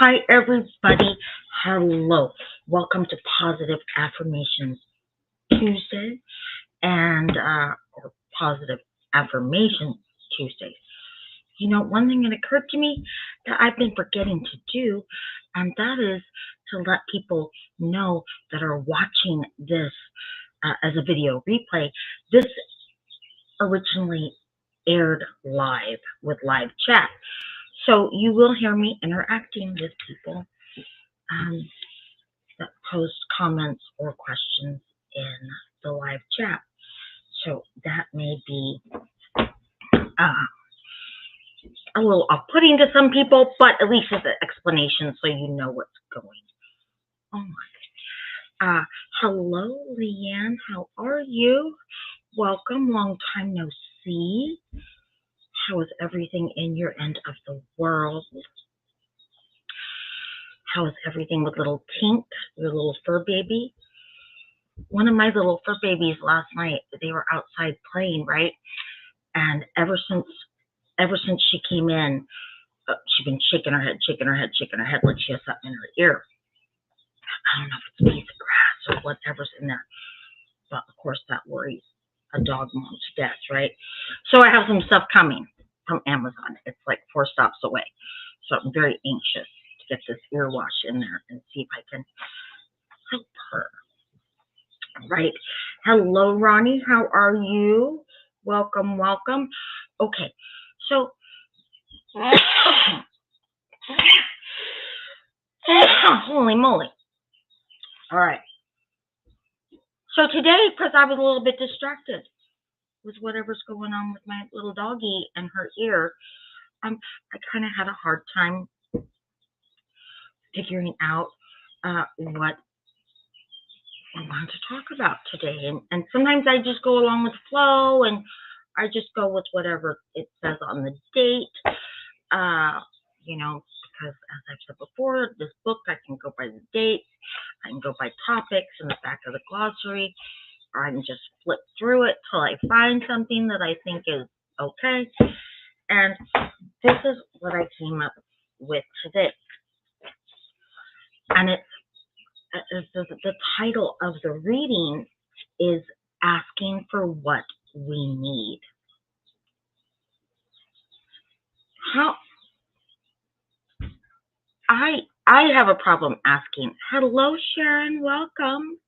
Hi, everybody. Hello. Welcome to Positive Affirmations Tuesday or Positive Affirmation Tuesday. One thing that occurred to me that I've been forgetting to do, and that is to let people know that are watching this as a video replay. This originally aired live with live chat. So you will hear me interacting with people that post comments or questions in the live chat. So that may be a little off-putting to some people, but at least it's an explanation so you know what's going on. Hello, Leanne. How are you? Welcome. Long time no see. How is everything in your end of the world? How is everything with little Tink, your little fur baby? One of my little fur babies last night, they were outside playing, right? And ever since she came in, she's been shaking her head like she has something in her ear. I don't know if it's a piece of grass or whatever's in there. But of course that worries a dog mom to death, right? So I have some stuff coming from Amazon. It's like 4 stops away. So I'm very anxious to get this ear wash in there and see if I can help her. Right. Hello, Ronnie. How are you? Welcome. Okay. So, holy moly. All right. So today, because I was a little bit distracted with whatever's going on with my little doggie and her ear, I kind of had a hard time figuring out what I wanted to talk about today. And sometimes I just go along with the flow and I just go with whatever it says on the date. Because as I've said before, this book, I can go by the dates, I can go by topics in the back of the glossary, or I can just flip through it till I find something that I think is okay. And this is what I came up with today. And the title of the reading is Asking for What We Need. I have a problem asking. Hello, Sharon. Welcome.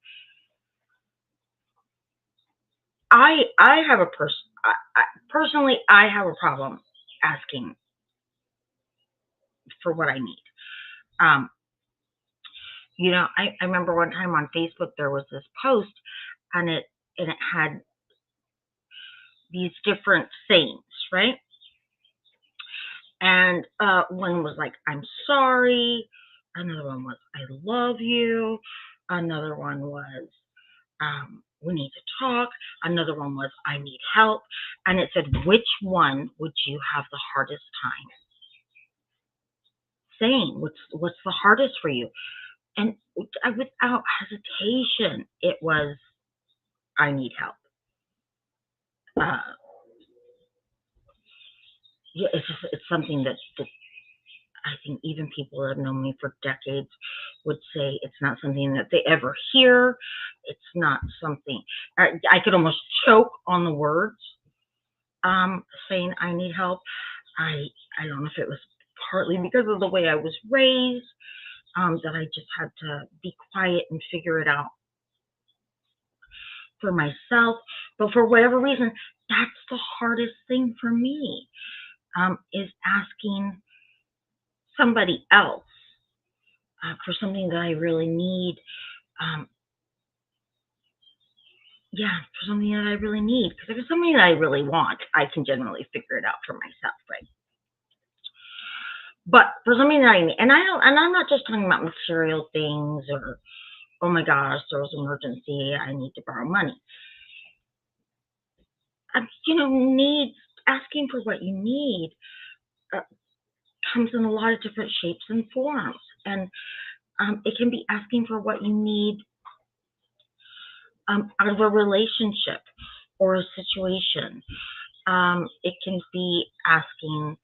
I have personally, I have a problem asking for what I need. I remember one time on Facebook there was this post, and it had these different sayings, right? And one was like, I'm sorry. Another one was, I love you. Another one was, we need to talk. Another one was, I need help. And it said, which one would you have the hardest time saying? What's the hardest for you? And without hesitation, it was, I need help. It's something that I think even people that have known me for decades would say it's not something that they ever hear. It's not something, I could almost choke on the words saying I need help. I don't know if it was partly because of the way I was raised, that I just had to be quiet and figure it out for myself. But for whatever reason, that's the hardest thing for me, is asking somebody else for something that I really need. For something that I really need. Because if it's something that I really want, I can generally figure it out for myself, right? But for something that I need, and I'm not just talking about material things or, oh my gosh, there was an emergency, I need to borrow money. Needs, asking for what you need comes in a lot of different shapes and forms. And it can be asking for what you need out of a relationship or a situation. It can be asking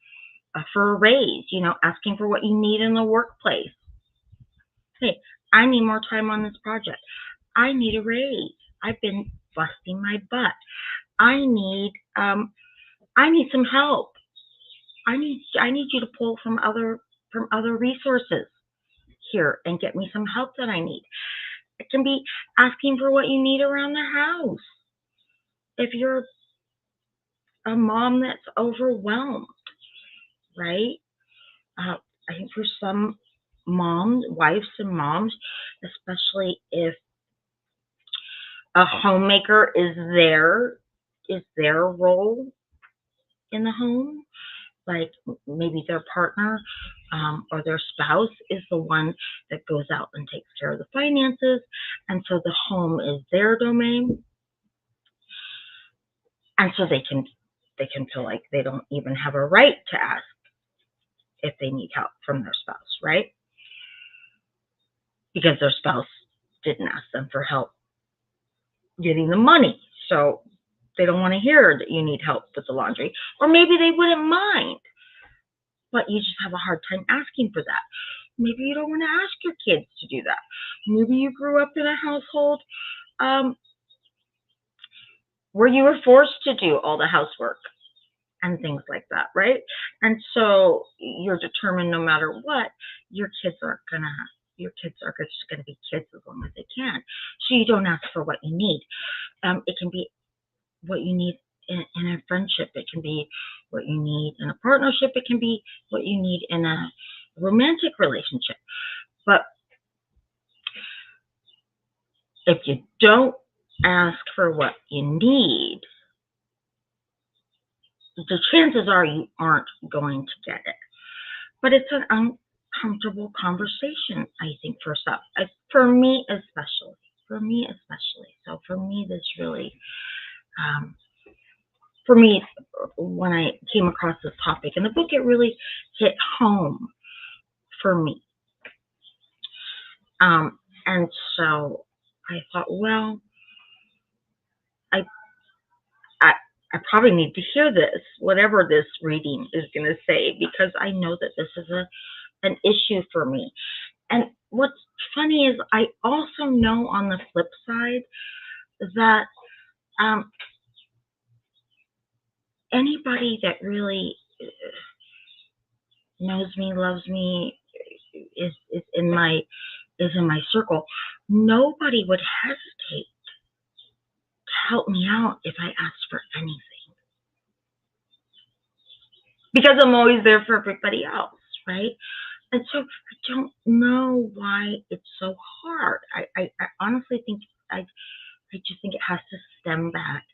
for a raise, asking for what you need in the workplace. Hey, I need more time on this project. I need a raise. I've been busting my butt. I need some help. I need you to pull from other resources here and get me some help that I need. It can be asking for what you need around the house. If you're a mom that's overwhelmed, right? I think for some moms, wives and moms, especially if a homemaker is their role in the home, like maybe their partner or their spouse is the one that goes out and takes care of the finances, and so the home is their domain, and so they can feel like they don't even have a right to ask if they need help from their spouse, right? Because their spouse didn't ask them for help getting the money, so they don't want to hear that you need help with the laundry, or maybe they wouldn't mind, but you just have a hard time asking for that. Maybe you don't want to ask your kids to do that. Maybe you grew up in a household where you were forced to do all the housework and things like that, right? And so you're determined no matter what, your kids are just gonna be kids as long as they can. So you don't ask for what you need. It can be what you need in a friendship. It can be what you need in a partnership. It can be what you need in a romantic relationship. But if you don't ask for what you need, the chances are you aren't going to get it. But it's an uncomfortable conversation, I think, for some. For me especially. So for me, this really, for me, when I came across this topic in the book, it really hit home for me. And so I thought, well, I probably need to hear this, whatever this reading is going to say, because I know that this is an issue for me. And what's funny is I also know on the flip side that anybody that really knows me, loves me, is in my circle, nobody would hesitate to help me out if I asked for anything, because I'm always there for everybody else, right? And so I don't know why it's so hard. I honestly think I just think it has to stem back.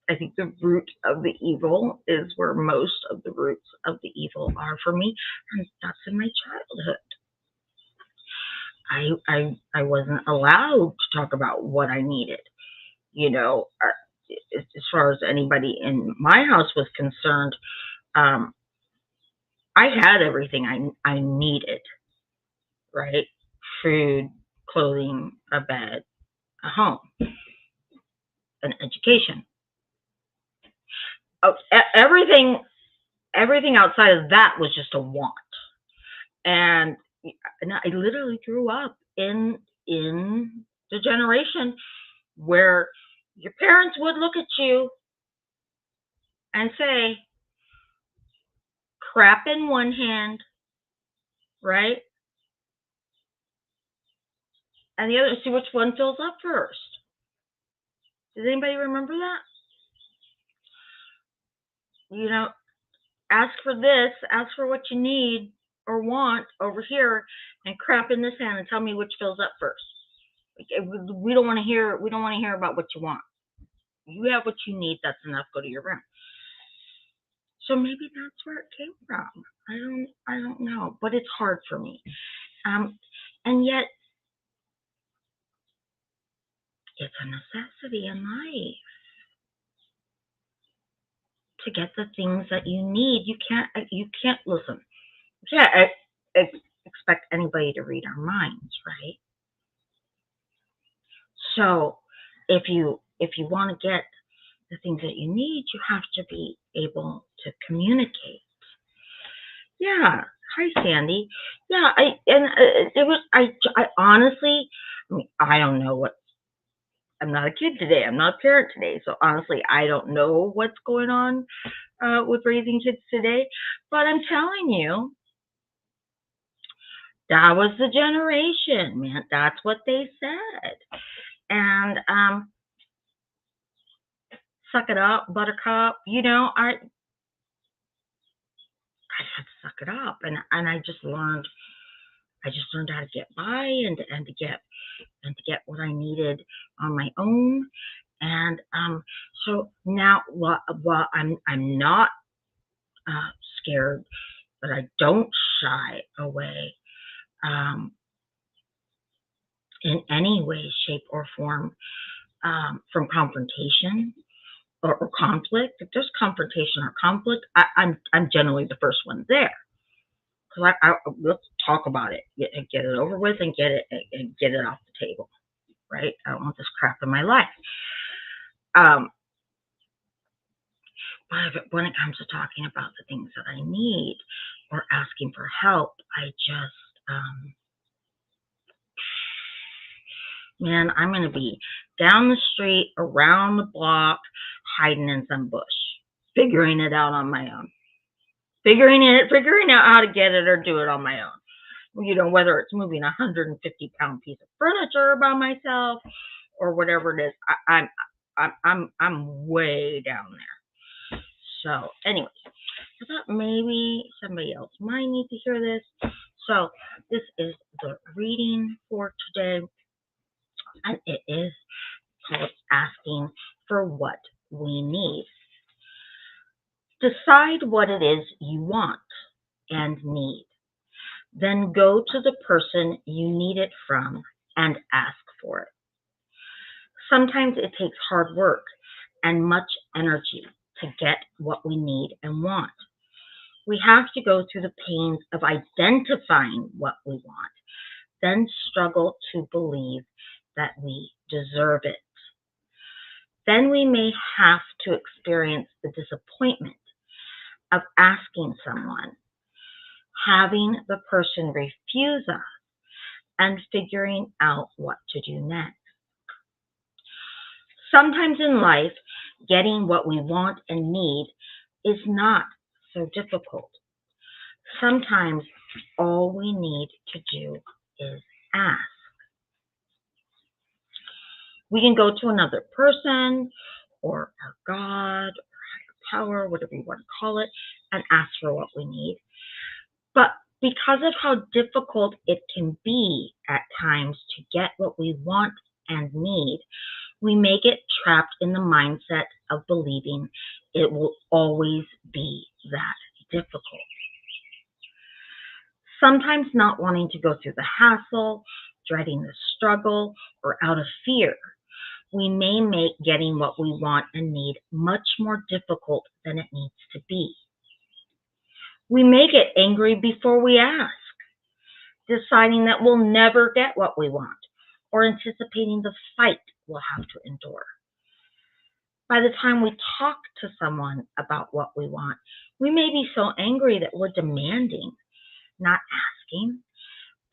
I think the root of the evil is where most of the roots of the evil are for me, and that's in my childhood. I wasn't allowed to talk about what I needed. As far as anybody in my house was concerned, I had everything I needed, right? Food, clothing, a bed, a home, an education. Oh, everything outside of that was just a want. And I literally grew up in the generation where your parents would look at you and say, crap in one hand, right? And the other, see which one fills up first. Does anybody remember that? Ask for this, ask for what you need or want over here, and crap in this hand and tell me which fills up first. We don't want to hear about what you want. You have what you need, that's enough, go to your room. So maybe that's where it came from. I don't know, but it's hard for me. And yet it's a necessity in life to get the things that you need. You can't listen. You can't expect anybody to read our minds, right? So if you want to get the things that you need, you have to be able to communicate. Yeah. Hi, Sandy. Yeah, I honestly, I mean, I don't know what, I'm not a kid today. I'm not a parent today. So honestly, I don't know what's going on with raising kids today. But I'm telling you, that was the generation, man. That's what they said. And suck it up, buttercup. I had to suck it up, and I just learned how to get by and to get what I needed on my own. And so now, while I'm not scared, but I don't shy away in any way, shape, or form from confrontation or conflict. If there's confrontation or conflict, I'm generally the first one there. Because let's talk about it, get it over with, and get it off the table, right? I don't want this crap in my life. But when it comes to talking about the things that I need or asking for help, I just, man, I'm going to be down the street, around the block, hiding in some bush, figuring it out on my own. Figuring out how to get it or do it on my own. Whether it's moving a 150-pound piece of furniture by myself or whatever it is, I'm way down there. So, anyways, I thought maybe somebody else might need to hear this. So, this is the reading for today, and it is called Asking for What We Need. Decide what it is you want and need. Then go to the person you need it from and ask for it. Sometimes it takes hard work and much energy to get what we need and want. We have to go through the pains of identifying what we want, then struggle to believe that we deserve it. Then we may have to experience the disappointment of asking someone, having the person refuse us, and figuring out what to do next. Sometimes in life, getting what we want and need is not so difficult. Sometimes all we need to do is ask. We can go to another person or our God or higher power, whatever you want to call it, and ask for what we need. But because of how difficult it can be at times to get what we want and need, we may get trapped in the mindset of believing it will always be that difficult. Sometimes not wanting to go through the hassle, dreading the struggle, or out of fear, we may make getting what we want and need much more difficult than it needs to be. We may get angry before we ask, deciding that we'll never get what we want, or anticipating the fight we'll have to endure. By the time we talk to someone about what we want, we may be so angry that we're demanding, not asking.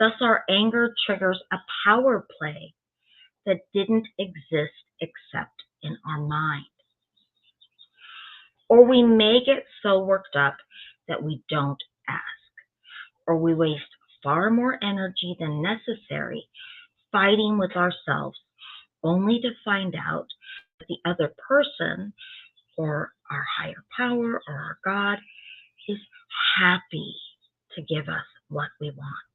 Thus, our anger triggers a power play that didn't exist except in our mind. Or we may get so worked up that we don't ask, or we waste far more energy than necessary fighting with ourselves, only to find out that the other person or our higher power or our God is happy to give us what we want.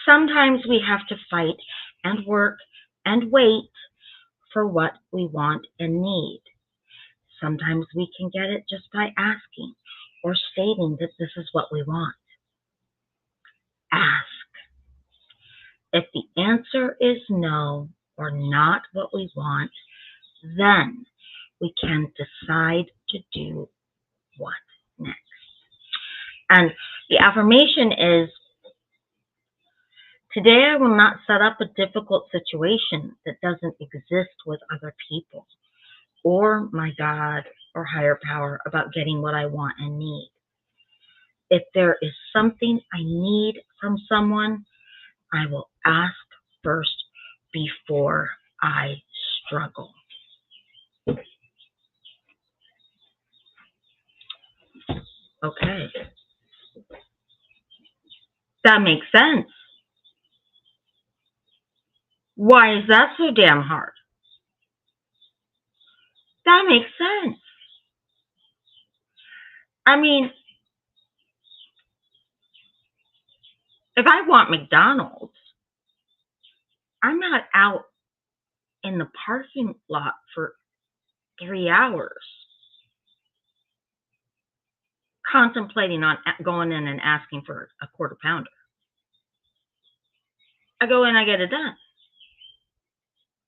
Sometimes we have to fight and work and wait for what we want and need. Sometimes we can get it just by asking or stating that this is what we want. Ask. If the answer is no or not what we want, then we can decide to do what next. And the affirmation is Today I will not set up a difficult situation that doesn't exist with other people or my God or higher power about getting what I want and need. If there is something I need from someone, I will ask first before I struggle. Okay. That makes sense. Why is that so damn hard? That makes sense. I mean, if I want McDonald's, I'm not out in the parking lot for 3 hours contemplating on going in and asking for a quarter pounder. I go in, I get it done.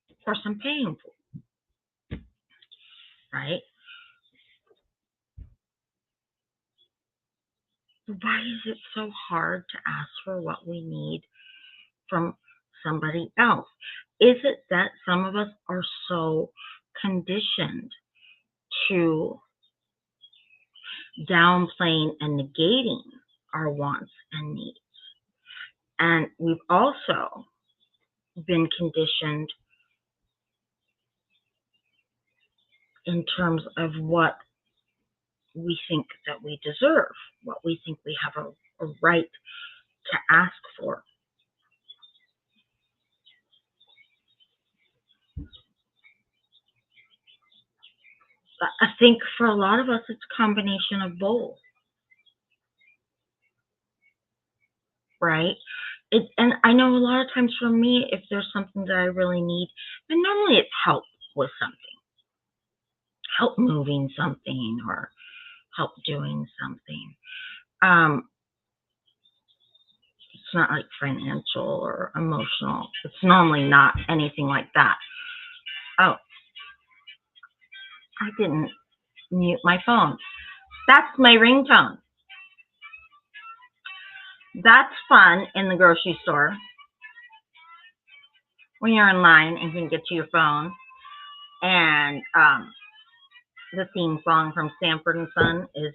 Of course, I'm paying for it, right? Why is it so hard to ask for what we need from somebody else? Is it that some of us are so conditioned to downplaying and negating our wants and needs? And we've also been conditioned in terms of what we think that we deserve, what we think we have a right to ask for. I think for a lot of us, it's a combination of both, right? And I know a lot of times for me, if there's something that I really need, and normally it's help with something, help moving something or help doing something. It's not like financial or emotional. It's normally not anything like that. Oh, I didn't mute my phone. That's my ringtone. That's fun in the grocery store when you're in line and can get to your phone, and the theme song from Sanford and Son is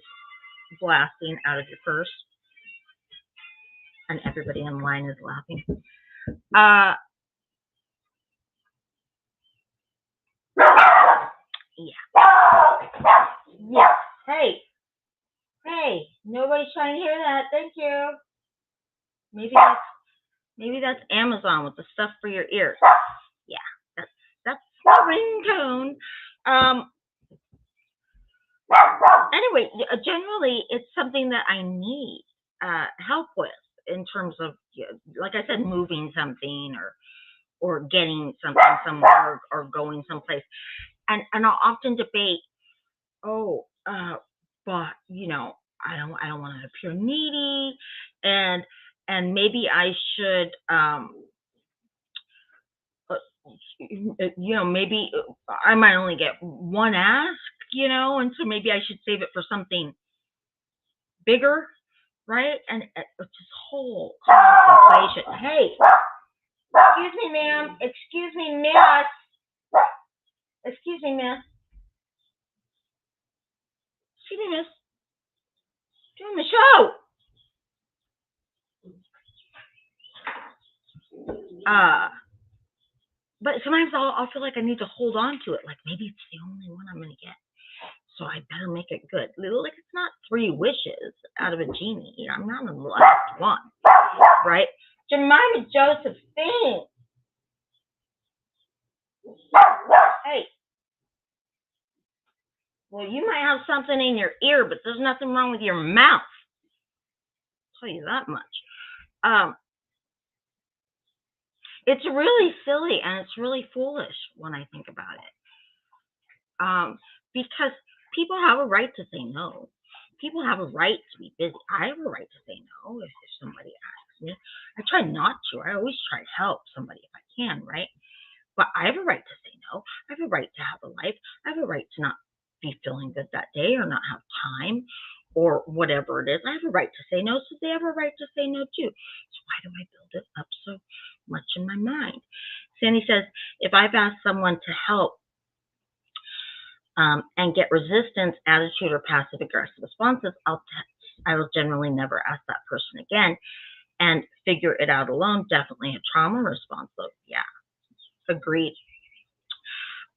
blasting out of your purse, and everybody in line is laughing. Yeah. Hey, nobody's trying to hear that. Thank you. Maybe that's Amazon with the stuff for your ears. Yeah, that's the ringtone. Anyway, generally it's something that I need help with in terms of, like I said, moving something or getting something somewhere or going someplace. And I'll often debate, but I don't want to appear needy, and maybe I should maybe I might only get one ask, and so maybe I should save it for something bigger, right? And it's this whole contemplation. Hey, excuse me, ma'am. Excuse me, miss. Excuse me, miss. Excuse me, miss. Doing the show. But sometimes I'll feel like I need to hold on to it. Like maybe it's the only one I'm gonna get, so I better make it good. Like it's not 3 wishes out of a genie. I'm not the last one, right? Jemima Josephine. Hey. Well, you might have something in your ear, but there's nothing wrong with your mouth. I'll tell you that much. It's really silly and it's really foolish when I think about it. Because people have a right to say no. People have a right to be busy. I have a right to say no if somebody asks me. I try not to. I always try to help somebody if I can, right? But I have a right to say no. I have a right to have a life. I have a right to not be feeling good that day or not have time or whatever it is. I have a right to say no, so they have a right to say no too. So why do I build it up so much in my mind? Sandy says, if I've asked someone to help and get resistance, attitude, or passive aggressive responses, I will generally never ask that person again and figure it out alone. Definitely a trauma response, though. Yeah, agreed.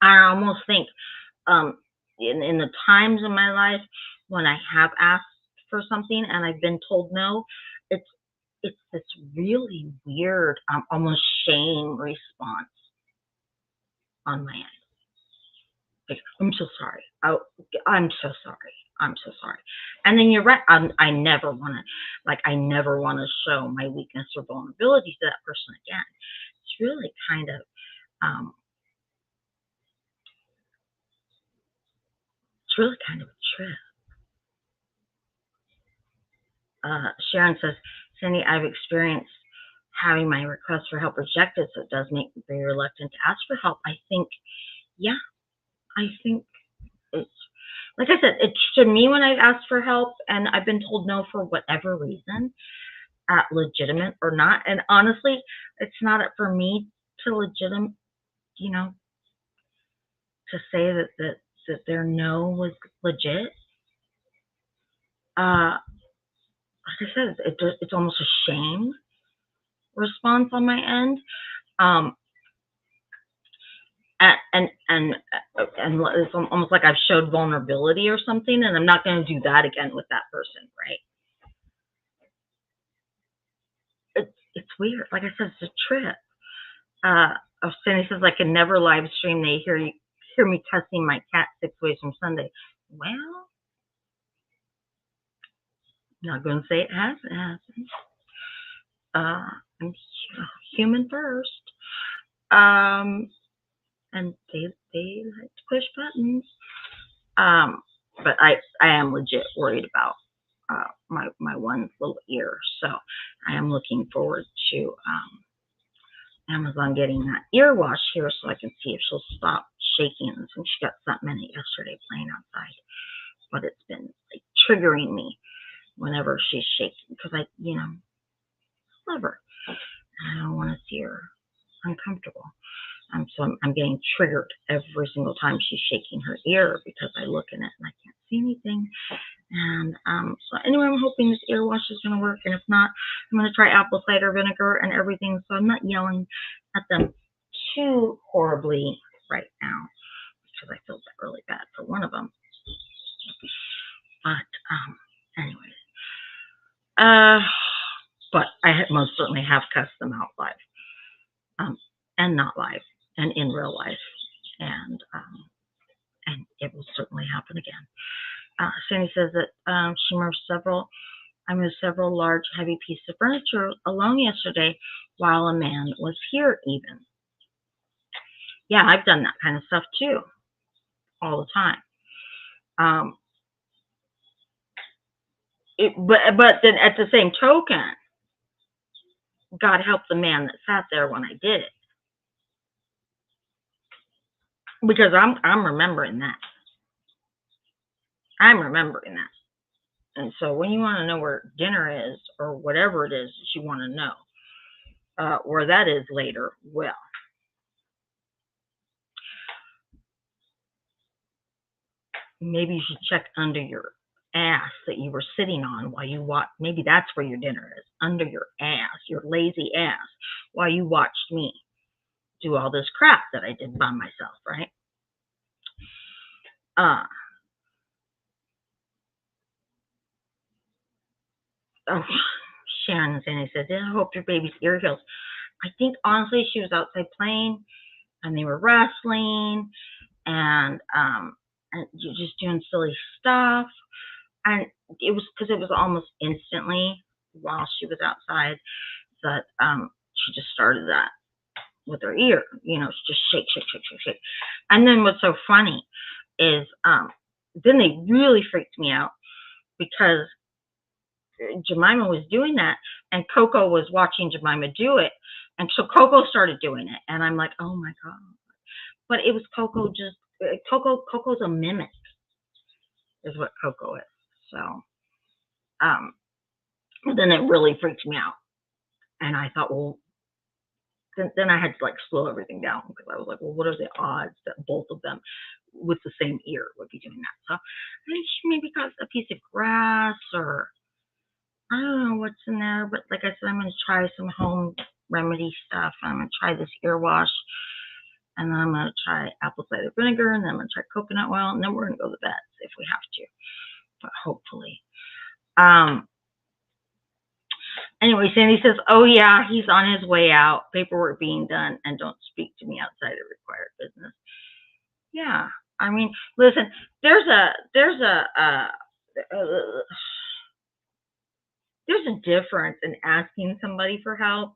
I almost think in the times in my life when I have asked for something and I've been told no, it's this really weird, almost shame response on my end. Like, I'm so sorry. I'm so sorry. I'm so sorry. And then you're right. I never want to show my weakness or vulnerability to that person again. It's really kind of, a trip. Sharon says, Cindy, I've experienced having my request for help rejected, so it does make me very reluctant to ask for help. I think it's, like I said, it's to me when I've asked for help and I've been told no for whatever reason, legitimate or not. And honestly, it's not for me to to say that their no was legit. Like I said, it's almost a shame response on my end. And it's almost like I've showed vulnerability or something, and I'm not going to do that again with that person, right? It's weird. Like I said, it's a trip. Cindy says, I can never live stream. They hear me cussing my cat 6 ways from Sunday. Well, I'm not going to say it hasn't. I'm human first. And they like to push buttons. But I am legit worried about my one little ear. So I am looking forward to Amazon getting that ear wash here so I can see if she'll stop shaking. And she got something in it yesterday playing outside. But it's been like triggering me whenever she's shaking because I love her. I don't want to see her uncomfortable. So I'm getting triggered every single time she's shaking her ear because I look in it and I can't see anything. And so anyway, I'm hoping this ear wash is going to work. And if not, I'm going to try apple cider vinegar and everything. So I'm not yelling at them too horribly right now because I feel really bad for one of them. But anyway, but I most certainly have cussed them out live, and not live, and in real life, and it will certainly happen again. Sandy says that she moved several large, heavy pieces of furniture alone yesterday while a man was here even. Yeah, I've done that kind of stuff too, all the time. But then at the same token, God help the man that sat there when I did it. Because I'm remembering that. I'm remembering that. And so when you want to know where dinner is or whatever it is that you want to know, where that is later, well, maybe you should check under your ass that you were sitting on while you watched. Maybe that's where your dinner is, under your ass, your lazy ass, while you watched me do all this crap that I did by myself, right? Sharon Sandy says, I hope your baby's ear heals. I think honestly she was outside playing and they were wrestling and you're just doing silly stuff. And it was because it was almost instantly while she was outside that she just started that with her ear, just shake. And then what's so funny is then they really freaked me out because Jemima was doing that and Coco was watching Jemima do it. And so Coco started doing it. And I'm like, oh my God. But it was Coco's a mimic is what Coco is. So Then it really freaked me out. And I thought, well, then I had to like slow everything down because I was like, well, what are the odds that both of them with the same ear would be doing that? So I think she maybe got a piece of grass or I don't know what's in there. But like I said, I'm going to try some home remedy stuff. I'm going to try this ear wash. And then I'm going to try apple cider vinegar. And then I'm going to try coconut oil. And then we're going to go to bed if we have to. But hopefully. Anyway, Sandy says, oh, yeah, he's on his way out. Paperwork being done. And don't speak to me outside of required business. Yeah. I mean, listen, there's a difference in asking somebody for help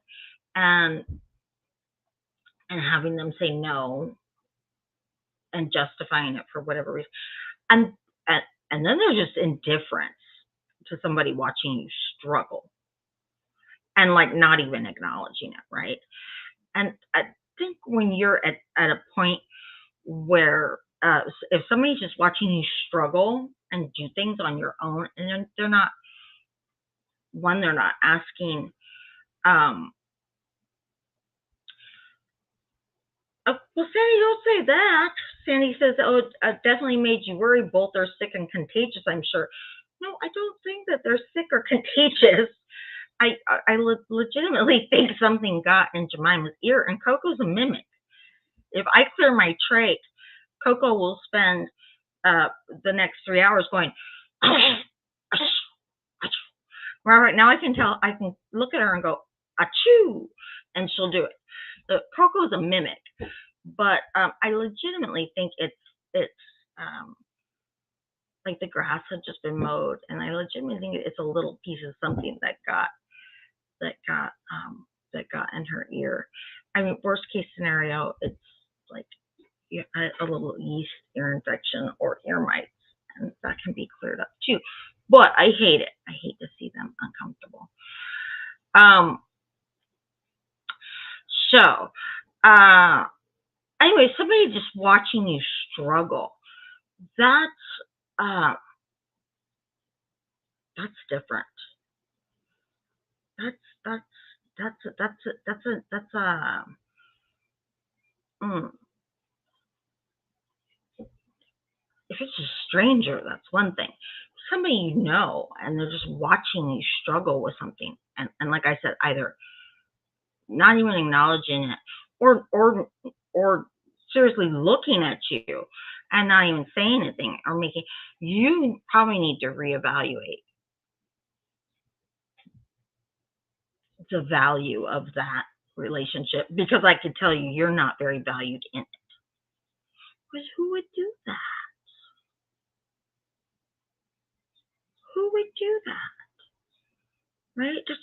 and having them say no and justifying it for whatever reason. And then there's just indifference to somebody watching you struggle and like not even acknowledging it, right? And I think when you're at a point where if somebody's just watching you struggle and do things on your own, and they're not asking. Oh, well, Sandy, don't say that. Sandy says, oh, it definitely made you worry. Both are sick and contagious, I'm sure. No, I don't think that they're sick or contagious. I legitimately think something got in Jemima's ear, and Coco's a mimic. If I clear my trach, Coco will spend the next 3 hours going, right now I can tell, I can look at her and go, achoo, and she'll do it. Coco's a mimic, but I legitimately think it's like the grass had just been mowed, and I legitimately think it's a little piece of something that got in her ear. I mean, worst case scenario, it's like a little yeast ear infection or ear mites, and that can be cleared up too. But I hate it. I hate to see them uncomfortable. So, anyway, somebody just watching you struggle, that's different. If it's a stranger, that's one thing. Somebody you know, and they're just watching you struggle with something, and like I said, either not even acknowledging it, or seriously looking at you and not even saying anything, or making, you probably need to reevaluate the value of that relationship, because I could tell you you're not very valued in it. Because who would do that? Who would do that? Right? That's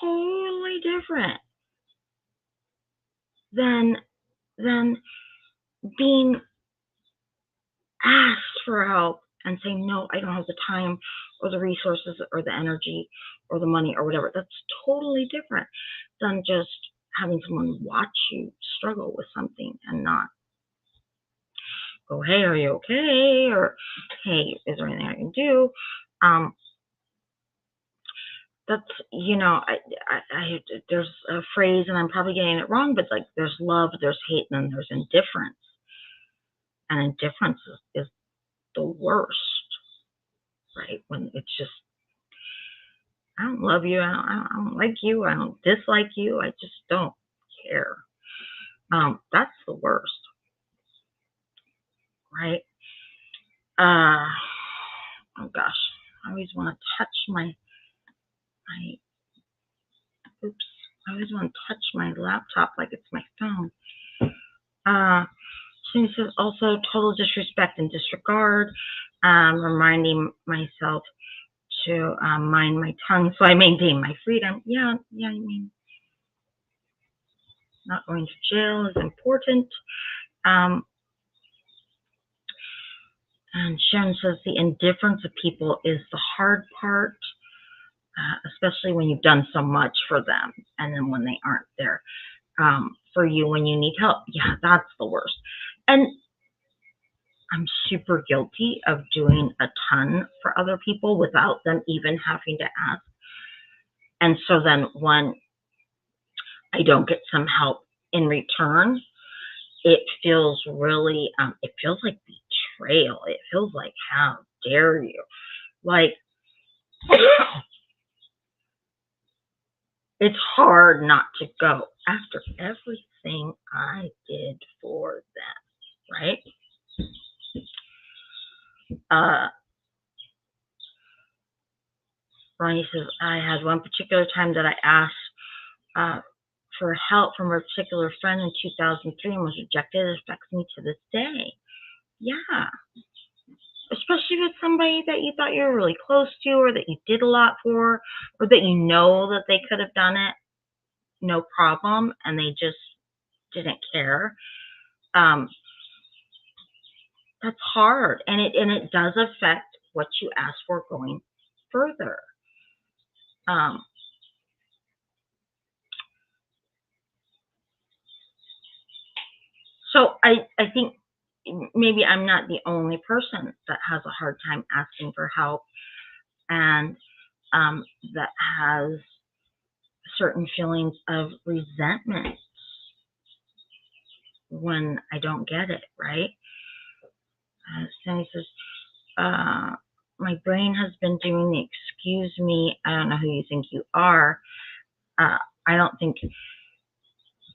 totally different than being asked for help and saying, no, I don't have the time or the resources or the energy or the money or whatever. That's totally different than just having someone watch you struggle with something and not go, hey, are you okay? Or, hey, is there anything I can do? That's, there's a phrase, and I'm probably getting it wrong, but like, there's love, there's hate, and then there's indifference. And indifference is the worst, right? When it's just, I don't love you, I don't like you, I don't dislike you, I just don't care. That's the worst, right? Oh gosh, I always want to touch my laptop like it's my phone. She says also total disrespect and disregard, reminding myself to mind my tongue so I maintain my freedom. Yeah, I mean, not going to jail is important. And Sharon says the indifference of people is the hard part, especially when you've done so much for them, and then when they aren't there for you when you need help. Yeah, that's the worst. And I'm super guilty of doing a ton for other people without them even having to ask. And so then when I don't get some help in return, it feels really, it feels like betrayal. It feels like, how dare you? Like, it's hard not to go after everything I did for them, right? Ronnie says, I had one particular time that I asked for help from a particular friend in 2003 and was rejected. It affects me to this day. Yeah. Especially with somebody that you thought you were really close to, or that you did a lot for, or that you know that they could have done it no problem and they just didn't care. That's hard, and it does affect what you ask for going further. So I think maybe I'm not the only person that has a hard time asking for help, and that has certain feelings of resentment when I don't get it, right? Sandy says, my brain has been doing the excuse me, I don't know who you think you are. I don't think,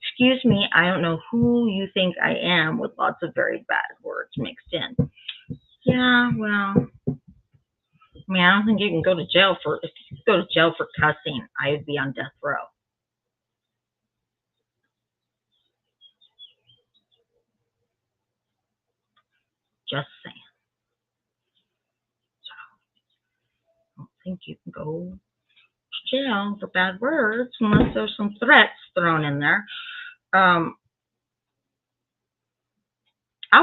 excuse me, I don't know who you think I am, with lots of very bad words mixed in. Yeah, well, I mean, I don't think you can go to jail for, if you go to jail for cussing, I would be on death row. Just saying. So, I don't think you can go to jail for bad words unless there's some threats thrown in there. I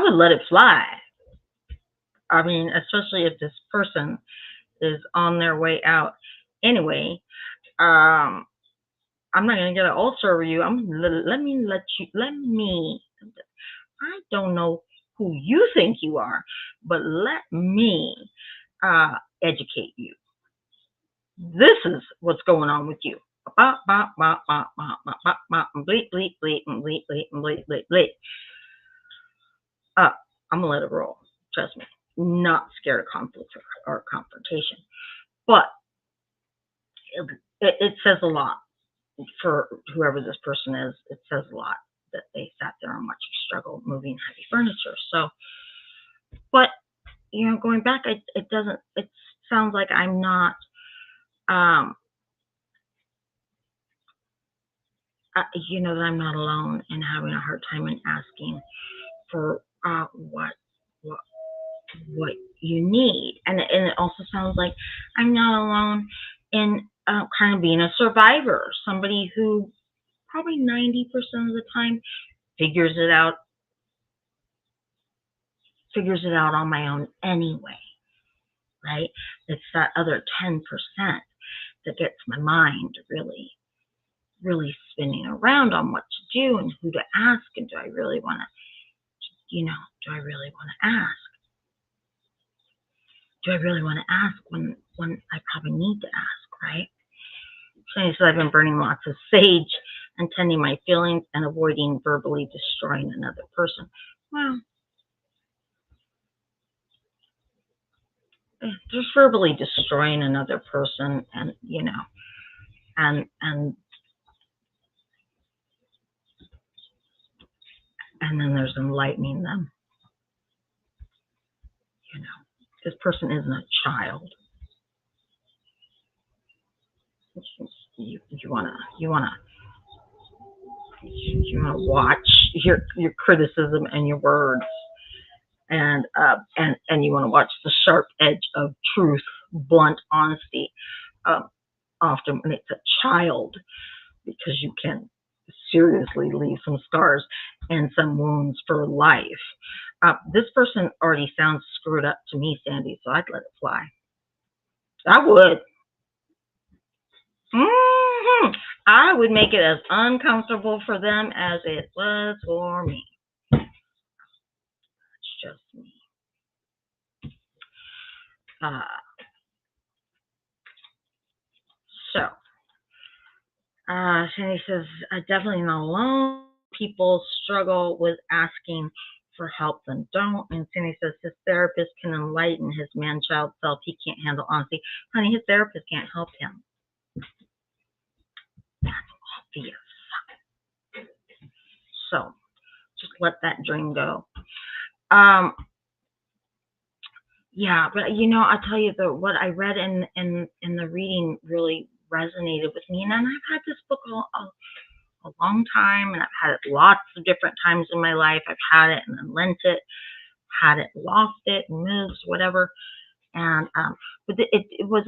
would let it fly. I mean, especially if this person is on their way out anyway. I'm not gonna get an ulcer over you. Let me. I don't know who you think you are, but let me educate you. This is what's going on with you. Bleep, bleep, bleep, bleep, bleep, bleep, bleep, bleep. I'm gonna let it roll. Trust me. Not scared of conflict or confrontation, but it says a lot for whoever this person is. It says a lot that they sat there and watched you struggle moving heavy furniture. So, but going back, it doesn't. It sounds like I'm not. That I'm not alone in having a hard time in asking for what you need, and it also sounds like I'm not alone in kind of being a survivor, somebody who probably 90% of the time figures it out on my own anyway, right? It's that other 10% that gets my mind really, really spinning around on what to do and who to ask, and do I really want to, do I really want to ask? Do I really want to ask when I probably need to ask, right? So I've been burning lots of sage and tending my feelings and avoiding verbally destroying another person. Well, just verbally destroying another person, and and then there's enlightening them. This person isn't a child. You wanna watch your criticism and your words, and you want to watch the sharp edge of truth, blunt honesty. Often when it's a child, because you can seriously leave some scars and some wounds for life. This person already sounds screwed up to me, Sandy, so I'd let it fly. I would. I would make it as uncomfortable for them as it was for me. That's just me. Uh, so, Sandy says, definitely not alone. People struggle with asking for help and don't. And Sandy says his therapist can enlighten his man-child self. He can't handle honesty. Honey, his therapist can't help him. That's obvious. So just let that dream go. Yeah, but I'll tell you what I read in the reading really resonated with me. And I've had this book a long time, and I've had it lots of different times in my life. I've had it and then lent it, had it, lost it, moves, whatever. And but it was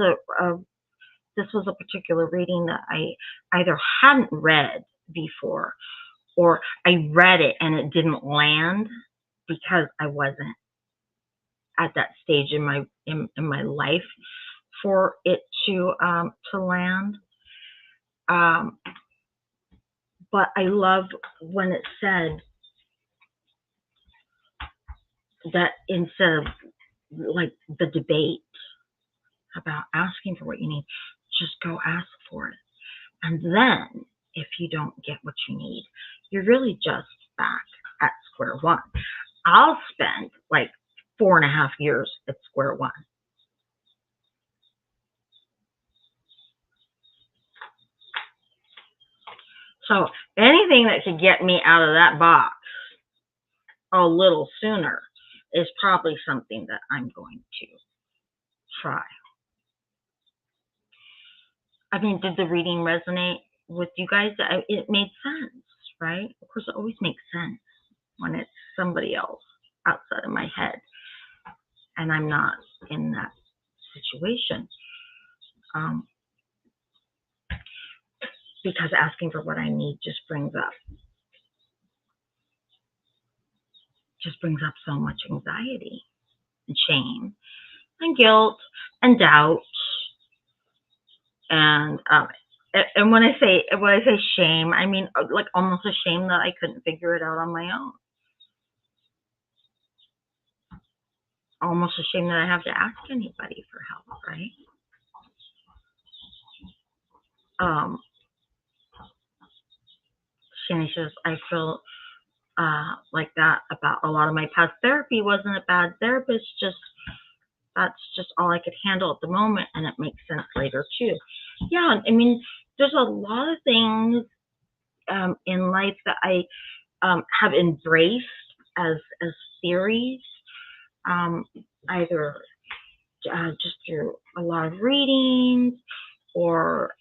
this was a particular reading that I either hadn't read before, or I read it and it didn't land because I wasn't at that stage in my life for it to land. But I love when it said that instead of like the debate about asking for what you need, just go ask for it. And then if you don't get what you need, you're really just back at square one. I'll spend like 4.5 years at square one. So anything that could get me out of that box a little sooner is probably something that I'm going to try. I mean, did the reading resonate with you guys? It made sense, right? Of course, it always makes sense when it's somebody else outside of my head and I'm not in that situation. Because asking for what I need just brings up so much anxiety and shame and guilt and doubt. And when I say shame, I mean like almost a shame that I couldn't figure it out on my own. Almost a shame that I have to ask anybody for help, right? Shani says, I feel like that about a lot of my past therapy. Wasn't a bad therapist, that's just all I could handle at the moment, and it makes sense later too. Yeah, I mean, there's a lot of things in life that I have embraced as theories, either just through a lot of readings or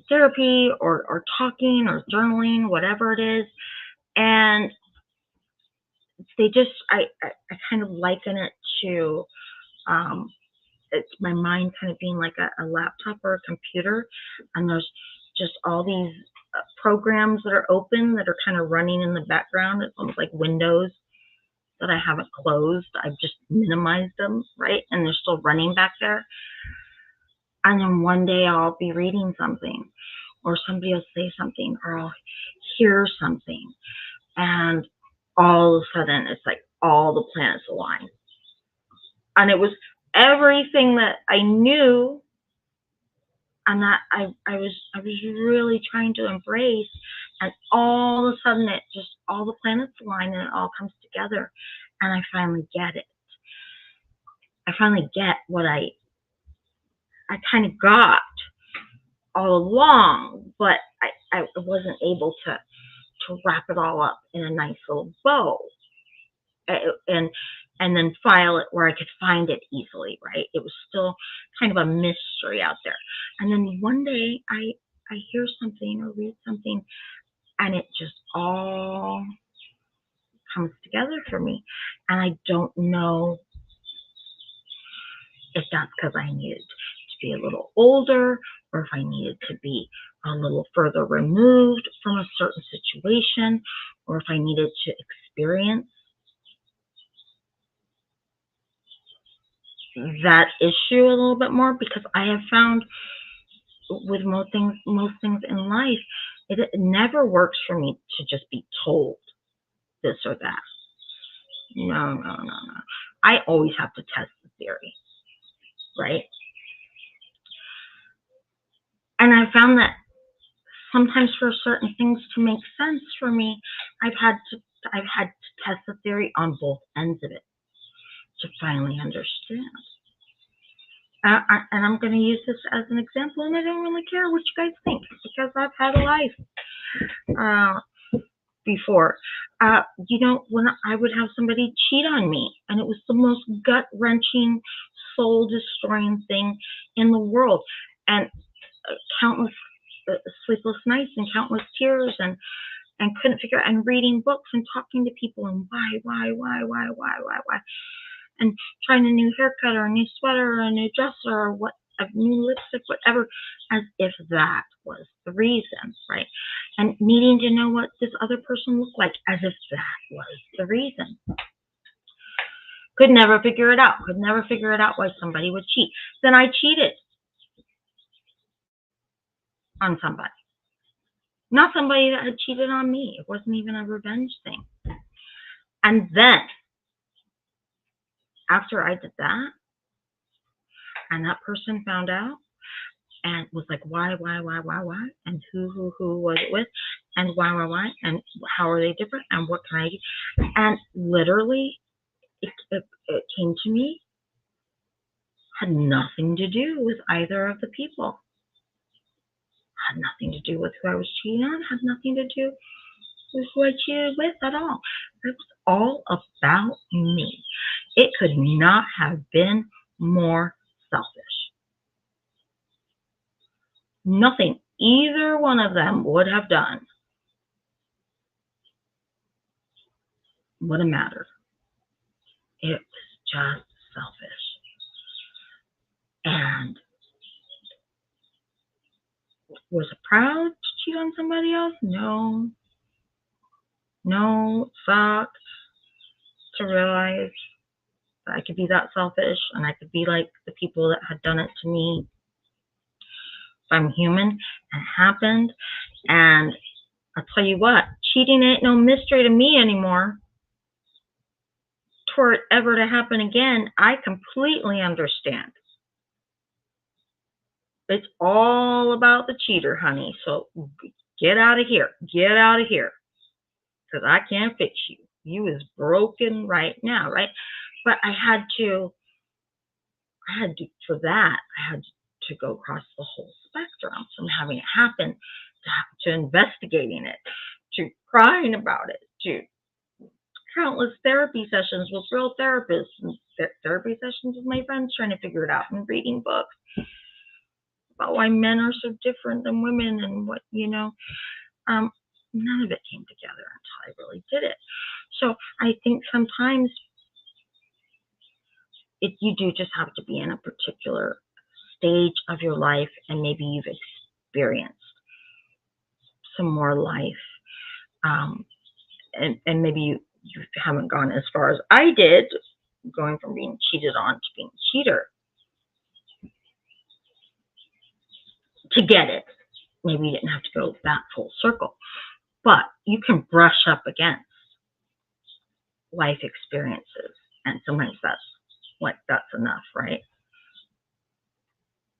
therapy or talking or journaling, whatever it is. And they just, I kind of liken it to it's my mind kind of being like a laptop or a computer, and there's just all these programs that are open that are kind of running in the background. It's almost like windows that I haven't closed. I've just minimized them, right? And they're still running back there. And then one day I'll be reading something, or somebody will say something, or I'll hear something, and all of a sudden it's like all the planets align. And it was everything that I knew and that I was really trying to embrace, and all of a sudden it just, all the planets align and it all comes together, and I finally get it. I finally get what I kind of got all along, but I wasn't able to wrap it all up in a nice little bow and then file it where I could find it easily, right? It was still kind of a mystery out there. And then one day I hear something or read something, and it just all comes together for me. And I don't know if that's because I needed to be a little older, or if I needed to be a little further removed from a certain situation, or if I needed to experience that issue a little bit more, because I have found with most things in life, it never works for me to just be told this or that. No. I always have to test the theory, right? And I found that sometimes for certain things to make sense for me, I've had to test the theory on both ends of it to finally understand. And I'm going to use this as an example, and I don't really care what you guys think because I've had a life before. When I would have somebody cheat on me, and it was the most gut-wrenching, soul-destroying thing in the world, and countless sleepless nights and countless tears, and couldn't figure out, and reading books and talking to people, and why, and trying a new haircut or a new sweater or a new dresser or what, a new lipstick, whatever, as if that was the reason, right? And needing to know what this other person looked like as if that was the reason. Could never figure it out. Could never figure it out why somebody would cheat. Then I cheated on somebody. Not somebody that had cheated on me. It wasn't even a revenge thing. And then, after I did that, and that person found out and was like, why, and who was it with, and why, and how are they different, and what can I do? And literally, it came to me, had nothing to do with either of the people. Had nothing to do with who I was cheating on, had nothing to do with who I cheated with at all. It was all about me. It could not have been more selfish. Nothing either one of them would have done would have mattered. It was just selfish. And was I proud to cheat on somebody else? No. No, it sucked to realize that I could be that selfish and I could be like the people that had done it to me. I'm human, and it happened. And I'll tell you what, cheating ain't no mystery to me anymore. For it ever to happen again, I completely understand. It's all about the cheater, honey. So get out of here. Get out of here. Because I can't fix you. You is broken right now, right? But I had to, for that, I had to go across the whole spectrum from having it happen to investigating it, to crying about it, to countless therapy sessions with real therapists, and therapy sessions with my friends trying to figure it out, and reading books about why men are so different than women, and what, none of it came together until I really did it. So I think sometimes you do just have to be in a particular stage of your life, and maybe you've experienced some more life, and maybe you haven't gone as far as I did, going from being cheated on to being a cheater, to get it. Maybe you didn't have to go that full circle, but you can brush up against life experiences, and sometimes that's enough, right?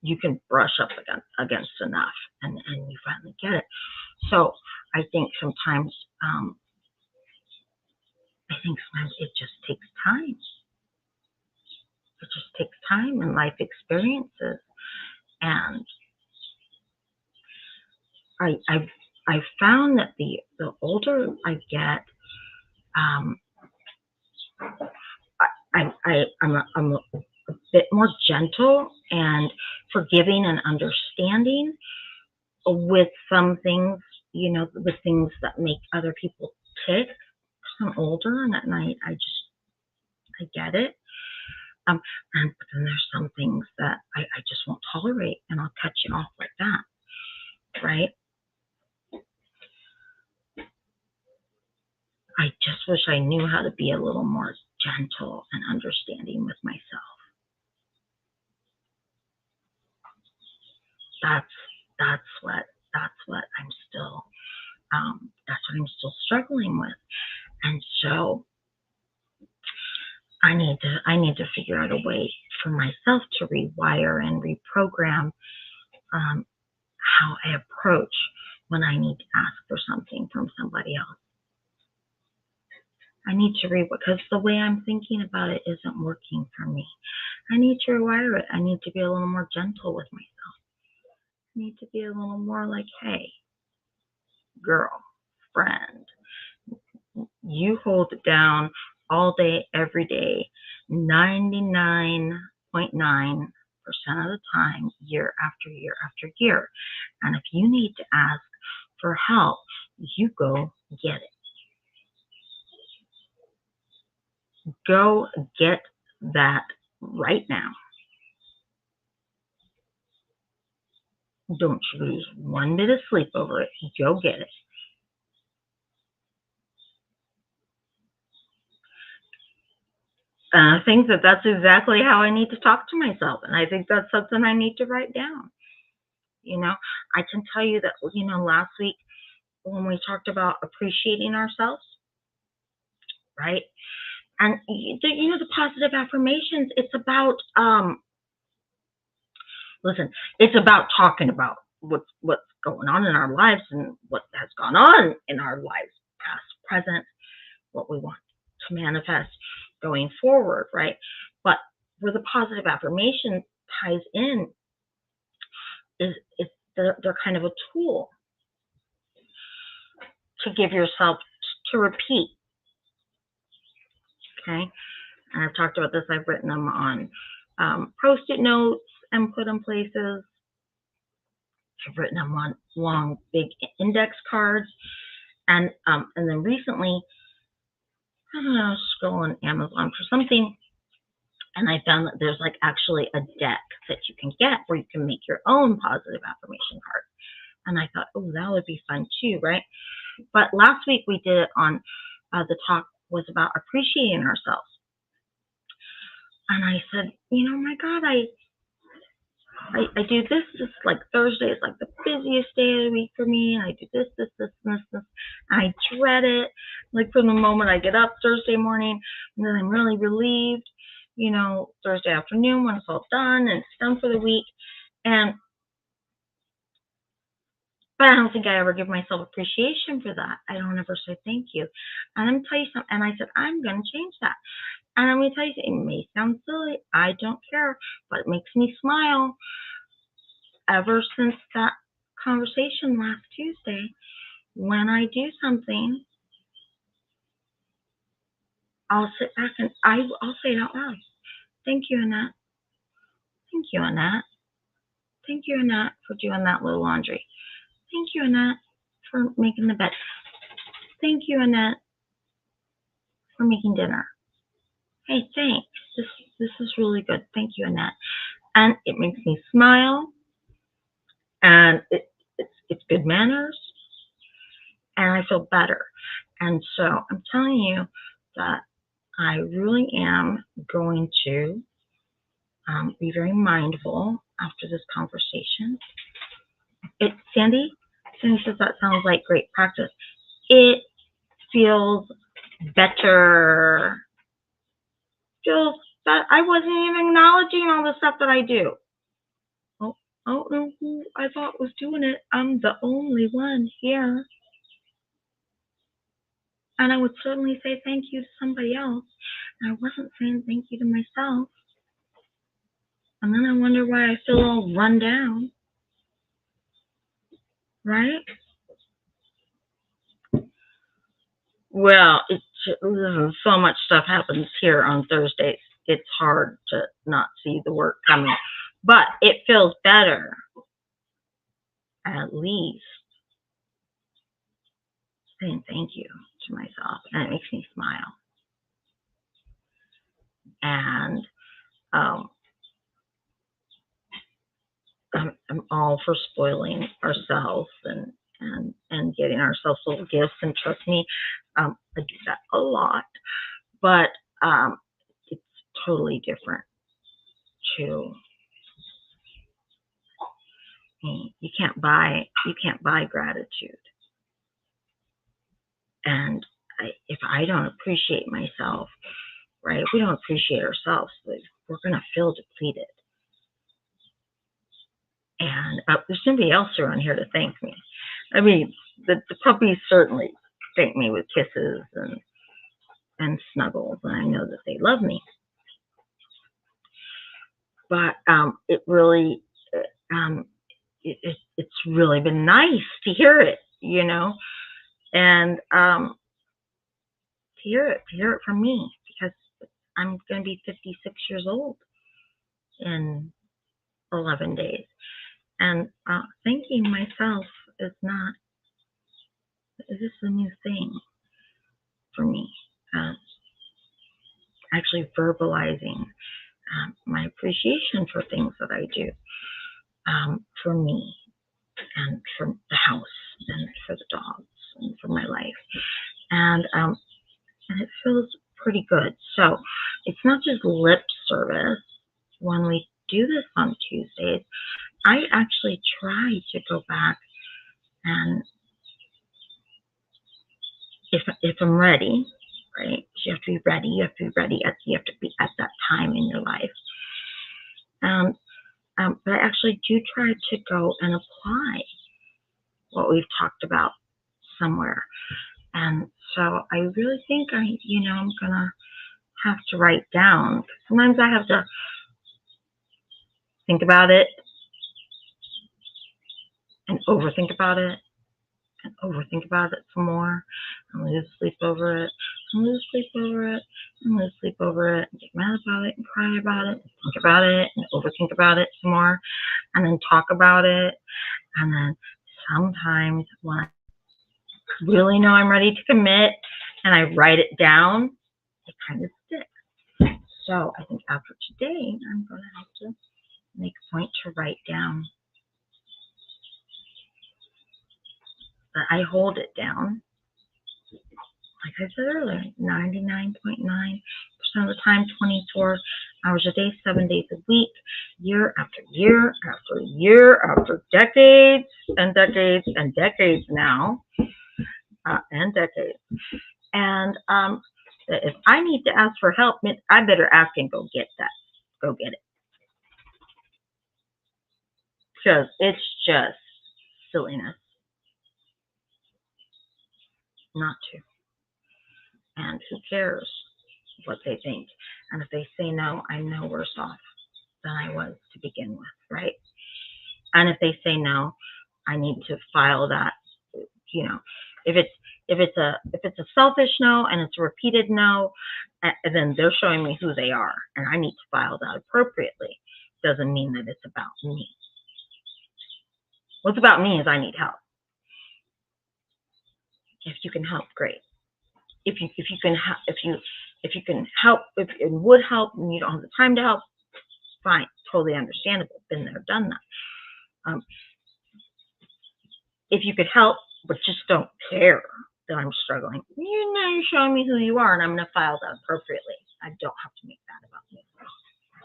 You can brush up against enough, and you finally get it. So I think sometimes it just takes time. It just takes time and life experiences, and I've found that the older I get, I'm a bit more gentle and forgiving and understanding with some things, the things that make other people tick. I'm older, and at night I get it. And but then there's some things that I just won't tolerate, and I'll cut you off like that, right? I just wish I knew how to be a little more gentle and understanding with myself. That's what I'm still struggling with. And so I need to figure out a way for myself to rewire and reprogram um, how I approach when I need to ask for something from somebody else. I need to because the way I'm thinking about it isn't working for me. I need to rewire it. I need to be a little more gentle with myself. I need to be a little more like, hey, girl, friend, you hold it down all day, every day, 99.9% of the time, year after year after year. And if you need to ask for help, you go get it. Go get that right now. Don't you lose one bit of sleep over it. Go get it. And I think that that's exactly how I need to talk to myself. And I think that's something I need to write down. You know, I can tell you that, last week when we talked about appreciating ourselves, right? And the positive affirmations, it's about listen, it's about talking about what's going on in our lives and what has gone on in our lives, past, present, what we want to manifest going forward, right? But where the positive affirmation ties in is they're kind of a tool to give yourself to repeat. Okay, and I've talked about this. I've written them on Post-it notes and put them places. I've written them on long, big index cards, and then recently, I don't know, I was scrolling Amazon for something, and I found that there's like actually a deck that you can get where you can make your own positive affirmation card. And I thought, oh, that would be fun too, right? But last week we did it on the talk was about appreciating ourselves. And I said, my God, I do this. This like Thursday is like the busiest day of the week for me. And I do this, this, this, and this. And I dread it. Like from the moment I get up Thursday morning, and then I'm really relieved, Thursday afternoon when it's all done and it's done for the week. But I don't think I ever give myself appreciation for that. I don't ever say thank you. And I'm going to tell you something. And I said, I'm going to change that. And I'm going to tell you, it may sound silly. I don't care. But it makes me smile. Ever since that conversation last Tuesday, when I do something, I'll sit back and I'll say it out loud. Thank you, Annette. Thank you, Annette. Thank you, Annette, for doing that little laundry. Thank you, Annette, for making the bed. Thank you, Annette, for making dinner. Hey, thanks. This is really good. Thank you, Annette. And it makes me smile. And it's good manners. And I feel better. And so I'm telling you that I really am going to be very mindful after this conversation. Sandy says that sounds like great practice. It feels better. Feels that I wasn't even acknowledging all the stuff that I do. Oh, I don't know who I thought was doing it. I'm the only one here. And I would certainly say thank you to somebody else. And I wasn't saying thank you to myself. And then I wonder why I feel all run down. Right? Well, so much stuff happens here on Thursdays. It's hard to not see the work coming. But it feels better, at least, saying thank you to myself. And it makes me smile. And I'm all for spoiling ourselves and getting ourselves little gifts. And trust me, I do that a lot. But it's totally different to you can't buy gratitude. And if I don't appreciate myself, right? If we don't appreciate ourselves, we're going to feel depleted. And there's somebody else around here to thank me. I mean, the puppies certainly thank me with kisses and snuggles, and I know that they love me. But it really, it's really been nice to hear it, and to hear it from me, because I'm going to be 56 years old in 11 days. And thanking myself is this a new thing for me. Actually verbalizing my appreciation for things that I do, for me, and for the house, and for the dogs, and for my life. And it feels pretty good. So it's not just lip service. When we do this on Tuesdays, I actually try to go back, and if I'm ready, right? You have to be ready. You have to be ready. You have to be at that time in your life. But I actually do try to go and apply what we've talked about somewhere. And so I really think I'm gonna have to write down. Sometimes I have to think about it and overthink about it and overthink about it some more, and lose sleep over it, and lose sleep over it, and lose sleep over it, and get mad about it, and cry about it, and think about it, and overthink about it some more, and then talk about it. And then sometimes when I really know I'm ready to commit and I write it down, it kind of sticks. So I think after today, I'm going to have to make a point to write down that I hold it down. Like I said earlier, 99.9% of the time, 24 hours a day, 7 days a week, year after year after year after decades and decades and decades now, and decades. And if I need to ask for help, I better ask and go get that. Go get it. Because it's just silliness not to. And who cares what they think? And if they say no, I'm no worse off than I was to begin with, right? And if they say no, I need to file that. If it's a selfish no and it's a repeated no, then they're showing me who they are, and I need to file that appropriately. Doesn't mean that it's about me. What's about me is I need help. If you can help, great. If you can help, if it would help and you don't have the time to help, fine, totally understandable. Been there, done that. If you could help, but just don't care that I'm struggling, you're showing me who you are, and I'm going to file that appropriately. I don't have to make that about me.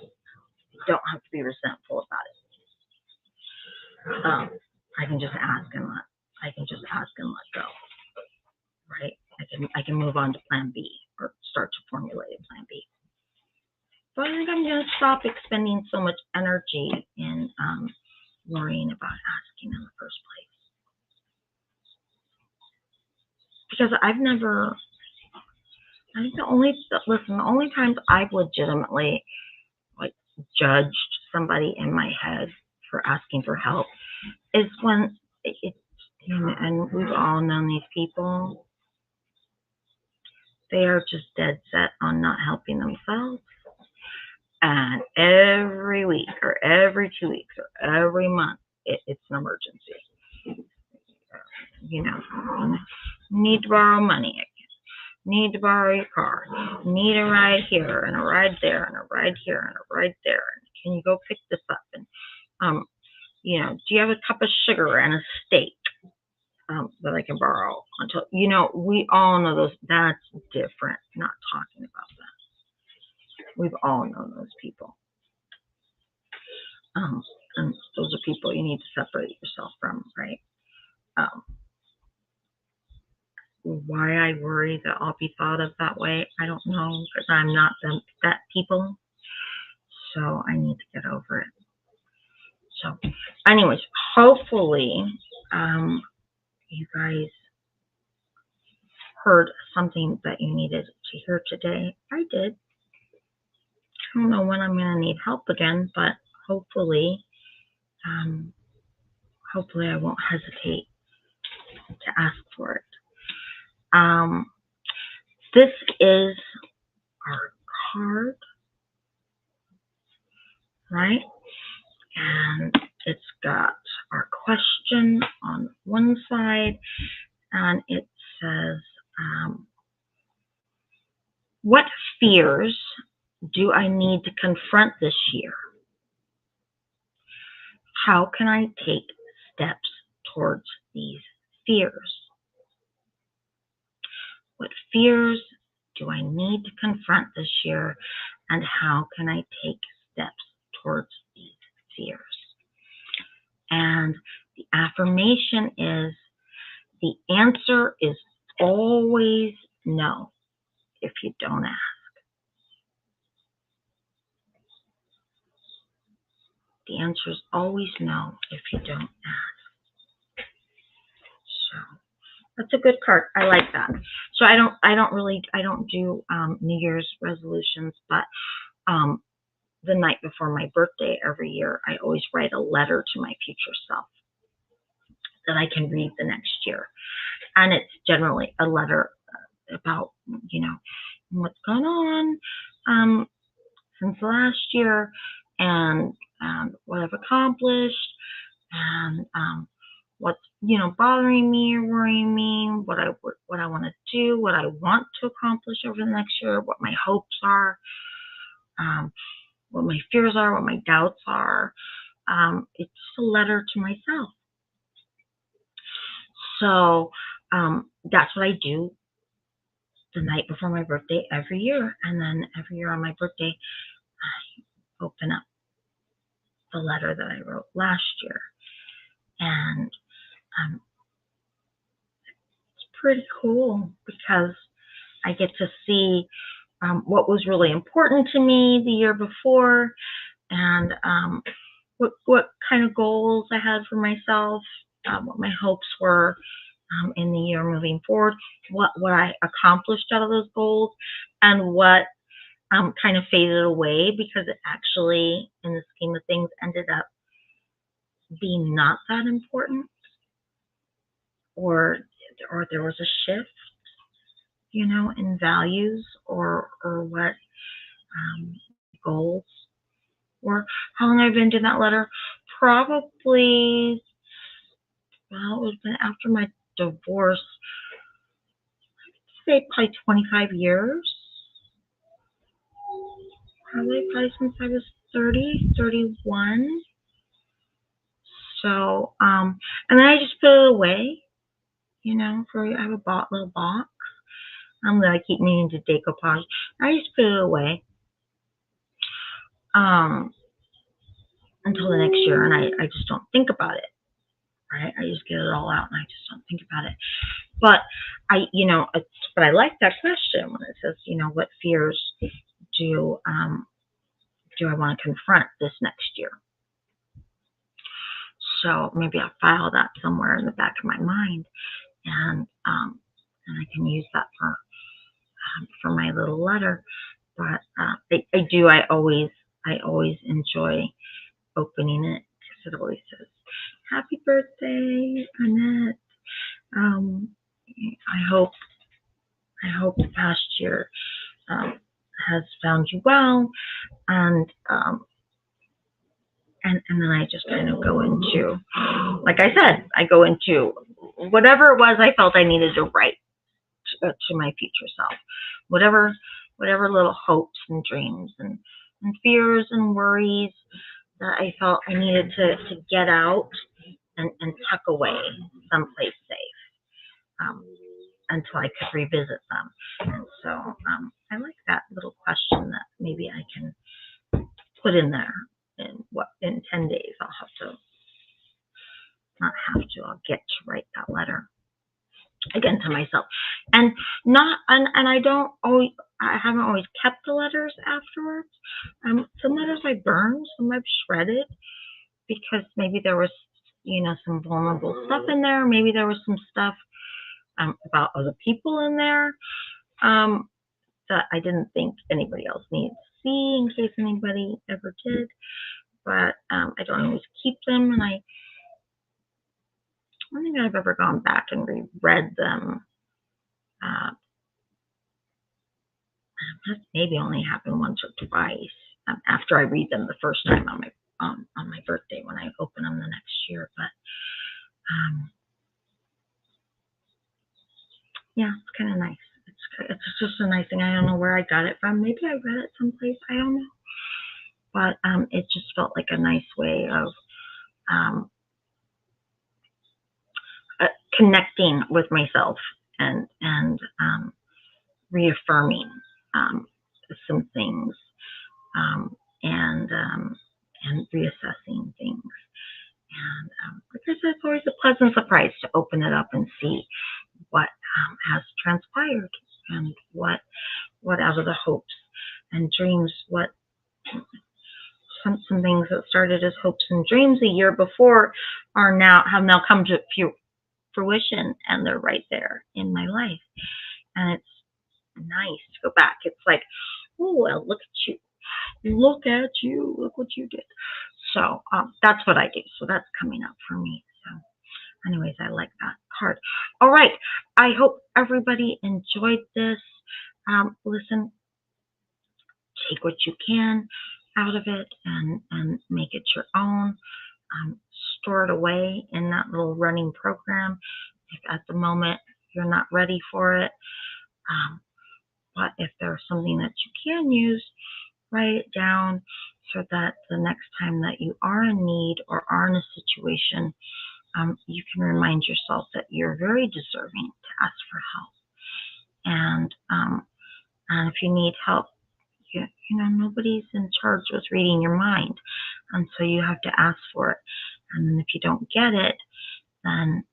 I don't have to be resentful about it. I can just ask and let go. Right? I can move on to plan B, or start to formulate a plan B. But I think I'm going to stop expending so much energy in worrying about asking in the first place. Because I think the only times I've legitimately judged somebody in my head for asking for help is when and we've all known these people, they are just dead set on not helping themselves. And every week or every 2 weeks or every month, it's an emergency. Need to borrow money again. Need to borrow your car. Need a ride here and a ride there and a ride here and a ride there. Can you go pick this up? And do you have a cup of sugar and a steak that I can borrow? Until we all know those. That's different. Not talking about that. We've all known those people. And those are people you need to separate yourself from, right? why I worry that I'll be thought of that way. I don't know, because I'm not that people. So I need to get over it. So anyways, hopefully you guys heard something that you needed to hear today. I did. I don't know when I'm going to need help again, but hopefully I won't hesitate to ask for it. This is our card, right? And it's got our question on one side, and it says, what fears do I need to confront this year? How can I take steps towards these fears? What fears do I need to confront this year, and how can I take steps towards these fears? And the affirmation is, the answer is always no if you don't ask. The answer is always no if you don't ask. So that's a good card. I like that. So I don't do New Year's resolutions, but the night before my birthday every year, I always write a letter to my future self that I can read the next year. And it's generally a letter about, what's gone on since last year, and what I've accomplished, and what's bothering me or worrying me, what I want to do, what I want to accomplish over the next year, what my hopes are, what my fears are, what my doubts are. It's just a letter to myself. So that's what I do the night before my birthday every year. And then every year on my birthday, I open up the letter that I wrote last year. And it's pretty cool because I get to see what was really important to me the year before, and what kind of goals I had for myself, what my hopes were in the year moving forward, what I accomplished out of those goals, and what kind of faded away because it actually, in the scheme of things, ended up being not that important, or there was a shift, in values, or what goals were. How long have I been doing that letter? Probably, well, it's been after my divorce. I'd say probably 25 years. Probably since I was 30, 31. So, and then I just put it away, I have a little box. That I keep meaning to decoupage. I just put it away until the next year, and I just don't think about it, right? I just get it all out, and I just don't think about it. But I like that question when it says, what fears do I want to confront this next year? So maybe I'll file that somewhere in the back of my mind, and I can use that for my little letter. But I always enjoy opening it, because it always says, "Happy birthday, Annette." I hope the past year has found you well, and then I just kind of go into, like I said, I go into whatever it was I felt I needed to write to my future self, whatever little hopes and dreams and fears and worries that I felt I needed to get out and tuck away someplace safe until I could revisit them. And so I like that little question that maybe I can put in there in 10 days. I'll get to write that letter again to myself. And I haven't always kept the letters afterwards. Some letters I burned, some I've shredded because maybe there was, some vulnerable stuff in there. Maybe there was some stuff about other people in there that I didn't think anybody else needed to see in case anybody ever did. But I don't always keep them, and I don't think I've ever gone back and reread them. That's maybe only happened once or twice after I read them the first time on my birthday when I open them the next year. But yeah, it's kind of nice. It's just a nice thing. I don't know where I got it from. Maybe I read it someplace. I don't know. But it just felt like a nice way of connecting with myself and reaffirming some things and reassessing things. And like I said, it's always a pleasant surprise to open it up and see what has transpired and what out of the hopes and dreams, what some things that started as hopes and dreams a year before have now come to fruition, and they're right there in my life. And it's nice to go back. It's like, oh, well, look at you. Look at you. Look what you did. So that's what I do. So that's coming up for me. So anyways, I like that card. All right. I hope everybody enjoyed this. Listen, take what you can out of it and make it your own. Store it away in that little running program if at the moment you're not ready for it. But if there's something that you can use, write it down so that the next time that you are in need or are in a situation, you can remind yourself that you're very deserving to ask for help. And if you need help, nobody's in charge with reading your mind. And so you have to ask for it. And then if you don't get it, then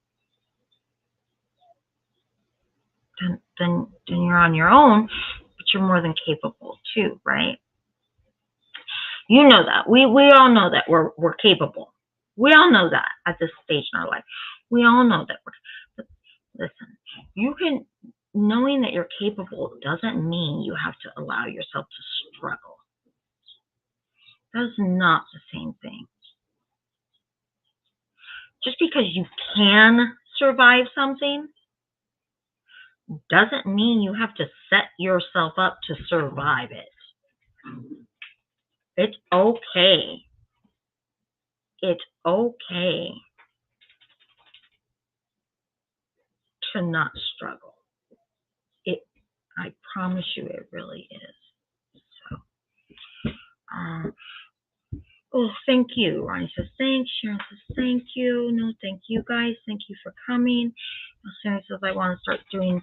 you're on your own, but you're more than capable too, right? You know that. We all know that we're capable. We all know that at this stage in our life. We all know that but listen, knowing that you're capable doesn't mean you have to allow yourself to struggle. That is not the same thing. Just because you can survive something doesn't mean you have to set yourself up to survive it. It's okay. It's okay to not struggle. I promise you it really is. So, thank you. Ronnie says thanks. Sharon says thank you. No, thank you guys. Thank you for coming. Sharon says I want to start doing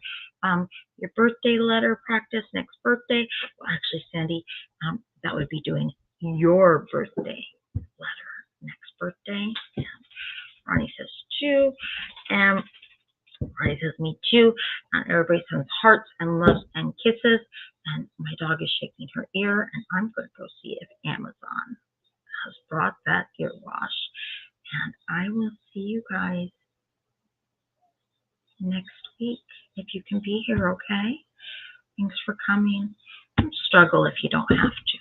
your birthday letter practice next birthday. Well, actually, Sandy, that would be doing your birthday letter next birthday. And Ronnie says too. And Ronnie says me too. Everybody sends hearts and loves and kisses. And my dog is shaking her ear. And I'm going to go see if Amazon has brought that ear wash. And I will see you guys next week if you can be here, okay? Thanks for coming. Don't struggle if you don't have to.